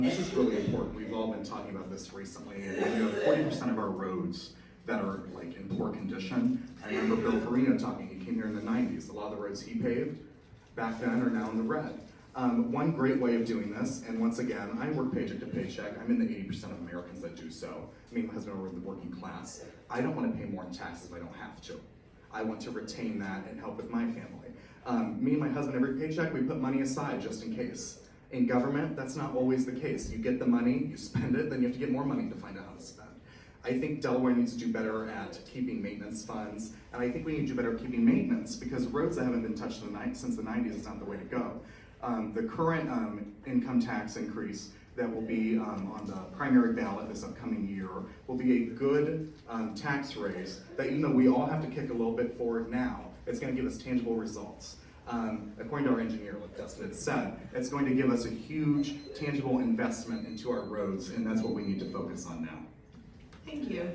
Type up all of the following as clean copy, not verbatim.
This is really important. We've all been talking about this recently, and we have 40% of our roads that are like in poor condition. I remember Bill Farina talking, he came here in the 90s. A lot of the roads he paved back then are now in the red. One great way of doing this, and once again, I work paycheck to paycheck. I'm in the 80% of Americans that do so. Me and my husband are in the working class. I don't want to pay more in taxes if I don't have to. I want to retain that and help with my family. Me and my husband, every paycheck, we put money aside just in case. In government, that's not always the case. You get the money, you spend it, then you have to get more money to find out how to spend. I think Delaware needs to do better at keeping maintenance funds, and I think we need to do better at keeping maintenance, because roads that haven't been touched since the 90s is not the way to go. The current income tax increase that will be on the primary ballot this upcoming year will be a good tax raise that, even though we all have to kick a little bit forward now, it's going to give us tangible results. According to our engineer, like Dustin had said, it's going to give us a huge, tangible investment into our roads, and that's what we need to focus on now. Thank you.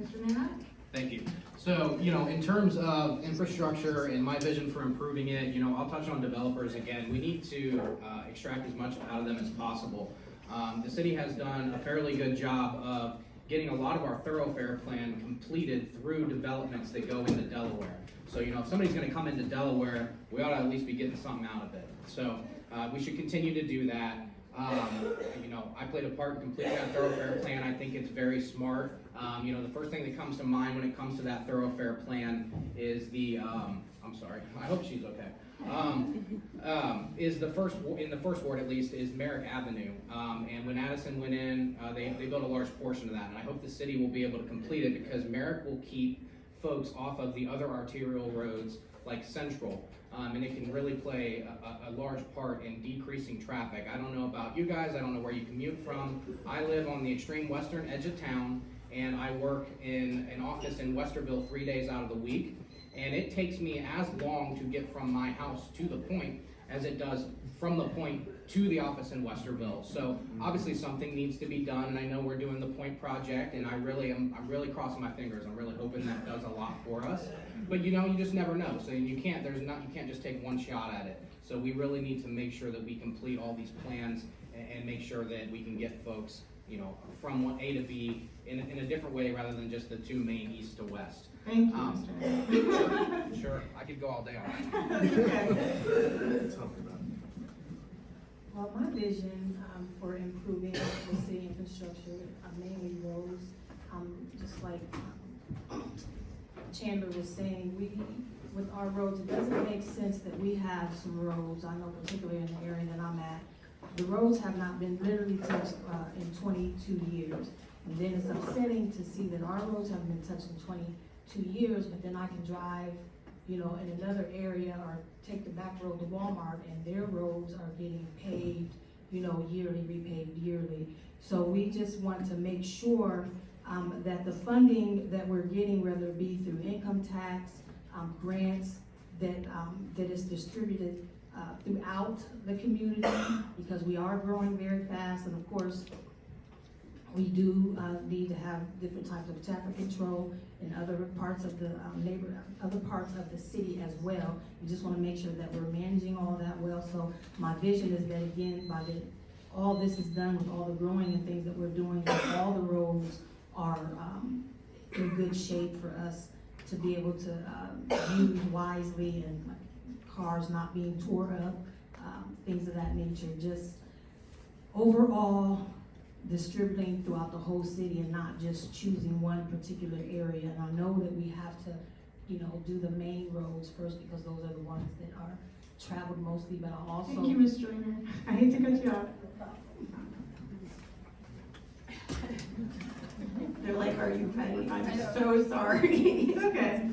Mr. Nana? Thank you. So, in terms of infrastructure and my vision for improving it, I'll touch on developers again. We need to extract as much out of them as possible. The city has done a fairly good job of getting a lot of our thoroughfare plan completed through developments that go into Delaware. So, if somebody's going to come into Delaware, we ought to at least be getting something out of it. So, we should continue to do that. I played a part in completing that thoroughfare plan. I think it's very smart. The first thing that comes to mind when it comes to that thoroughfare plan is I'm sorry, I hope she's okay. Is the first ward at least, is Merrick Avenue. And when Addison went in, they built a large portion of that. And I hope the city will be able to complete it, because Merrick will keep folks off of the other arterial roads like Central. And it can really play a large part in decreasing traffic. I don't know about you guys, I don't know where you commute from. I live on the extreme western edge of town, and I work in an office in Westerville 3 days out of the week. And it takes me as long to get from my house to the point as it does from the point to the office in Westerville. So obviously something needs to be done, and I know we're doing the Point project, and I'm really crossing my fingers. I'm really hoping that does a lot for us. But you just never know. So you can't just take one shot at it. So we really need to make sure that we complete all these plans and make sure that we can get folks, from one A to B in a different way, rather than just the two main east to west. Thank you, Mr. Nana. Sure, I could go all day on that. Okay. Well, my vision for improving the city infrastructure, mainly roads, just like Chandler was saying, with our roads, it doesn't make sense that we have some roads, I know particularly in the area that I'm at, the roads have not been literally touched in 22 years. And then it's upsetting to see that our roads haven't been touched in 22 years, but then I can drive, in another area or take the back road to Walmart, and their roads are getting paved, yearly, repaved yearly. So we just want to make sure that the funding that we're getting, whether it be through income tax, grants, that is distributed throughout the community, because we are growing very fast, and of course, we do need to have different types of traffic control in other parts of the other parts of the city as well. We just want to make sure that we're managing all that well. So my vision is that, again, all this is done, with all the growing and things that we're doing, that all the roads are in good shape for us to be able to use wisely, and cars not being tore up, things of that nature. Just overall distributing throughout the whole city and not just choosing one particular area. And I know that we have to, do the main roads first, because those are the ones that are traveled mostly, but I also— Thank you, Ms. Joyner. I hate to cut you off. They're like, are you petty? I'm so sorry. Okay.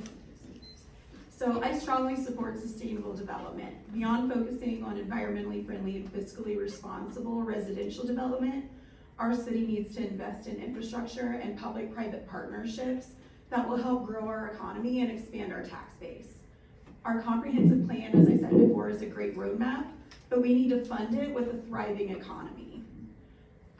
So I strongly support sustainable development. Beyond focusing on environmentally friendly and fiscally responsible residential development, our city needs to invest in infrastructure and public-private partnerships that will help grow our economy and expand our tax base. Our comprehensive plan, as I said before, is a great roadmap, but we need to fund it with a thriving economy.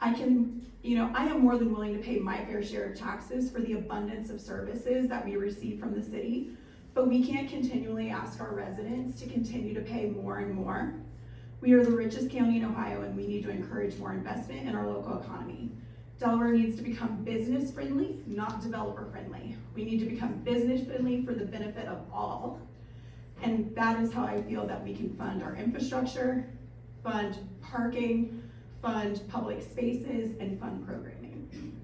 I am more than willing to pay my fair share of taxes for the abundance of services that we receive from the city, but we can't continually ask our residents to continue to pay more and more. We are the richest county in Ohio, and we need to encourage more investment in our local economy. Delaware needs to become business friendly, not developer friendly. We need to become business friendly for the benefit of all. And that is how I feel that we can fund our infrastructure, fund parking, fund public spaces, and fund programming.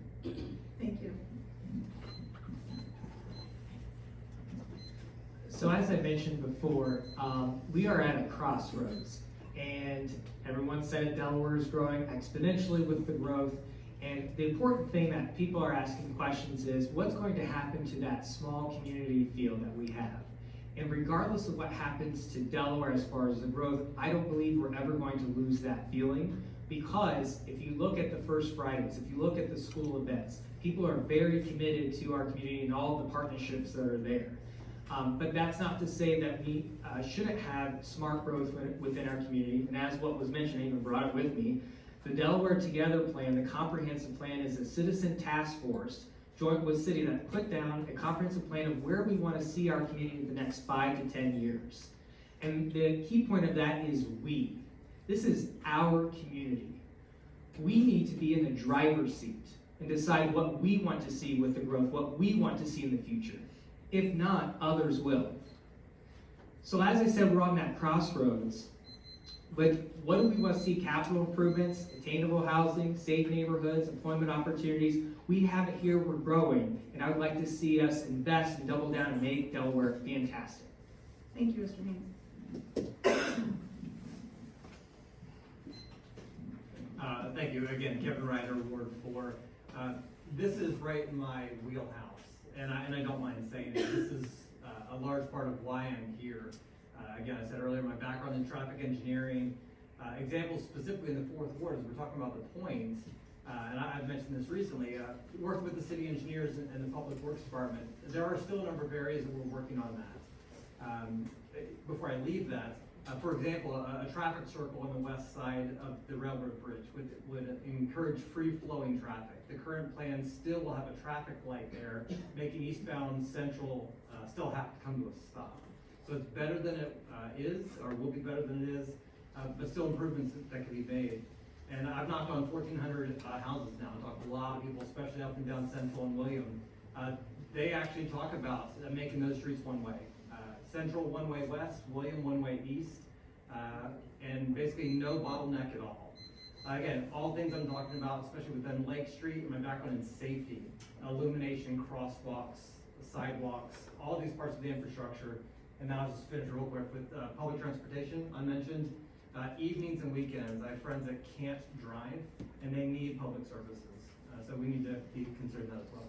Thank you. So as I mentioned before, we are at a crossroads, and everyone said Delaware is growing exponentially with the growth. And the important thing that people are asking questions is, what's going to happen to that small community feel that we have? And regardless of what happens to Delaware as far as the growth, I don't believe we're ever going to lose that feeling, because if you look at the First Fridays, if you look at the school events, people are very committed to our community and all the partnerships that are there. But that's not to say that we shouldn't have smart growth within our community. And as what was mentioned, I even brought it with me, the Delaware Together plan, the comprehensive plan, is a citizen task force joint with city that put down a comprehensive plan of where we want to see our community in the next 5 to 10 years. And the key point of that is we. This is our community. We need to be in the driver's seat and decide what we want to see with the growth, what we want to see in the future. If not, others will. So as I said, we're on that crossroads. But what do we want to see? Capital improvements, attainable housing, safe neighborhoods, employment opportunities. We have it here, we're growing, and I would like to see us invest and double down and make Delaware fantastic. Thank you, Mr. Haynes. Thank you. Again, Kevin Ryder, Ward 4. This is right in my wheelhouse, and I don't mind saying it. This is a large part of why I'm here. Again, I said earlier, my background in traffic engineering, examples specifically in the 4th Ward, as we're talking about the points, and I've mentioned this recently, working with the city engineers and the Public Works Department, there are still a number of areas that we're working on that. Before I leave that, for example, a traffic circle on the west side of the railroad bridge would encourage free-flowing traffic. The current plan still will have a traffic light there, making eastbound Central still have to come to a stop. So it's better than it is, or will be better than it is, but still improvements that can be made. And I've knocked on 1,400 houses now. I talked to a lot of people, especially up and down Central and William. They actually talk about making those streets one-way. Central one-way west, William one-way east, and basically no bottleneck at all. Again, all things I'm talking about, especially within Lake Street, and my background in safety, illumination, crosswalks, sidewalks, all these parts of the infrastructure. And now I'll just finish real quick with public transportation. I mentioned evenings and weekends. I have friends that can't drive, and they need public services. So we need to be considering that as well.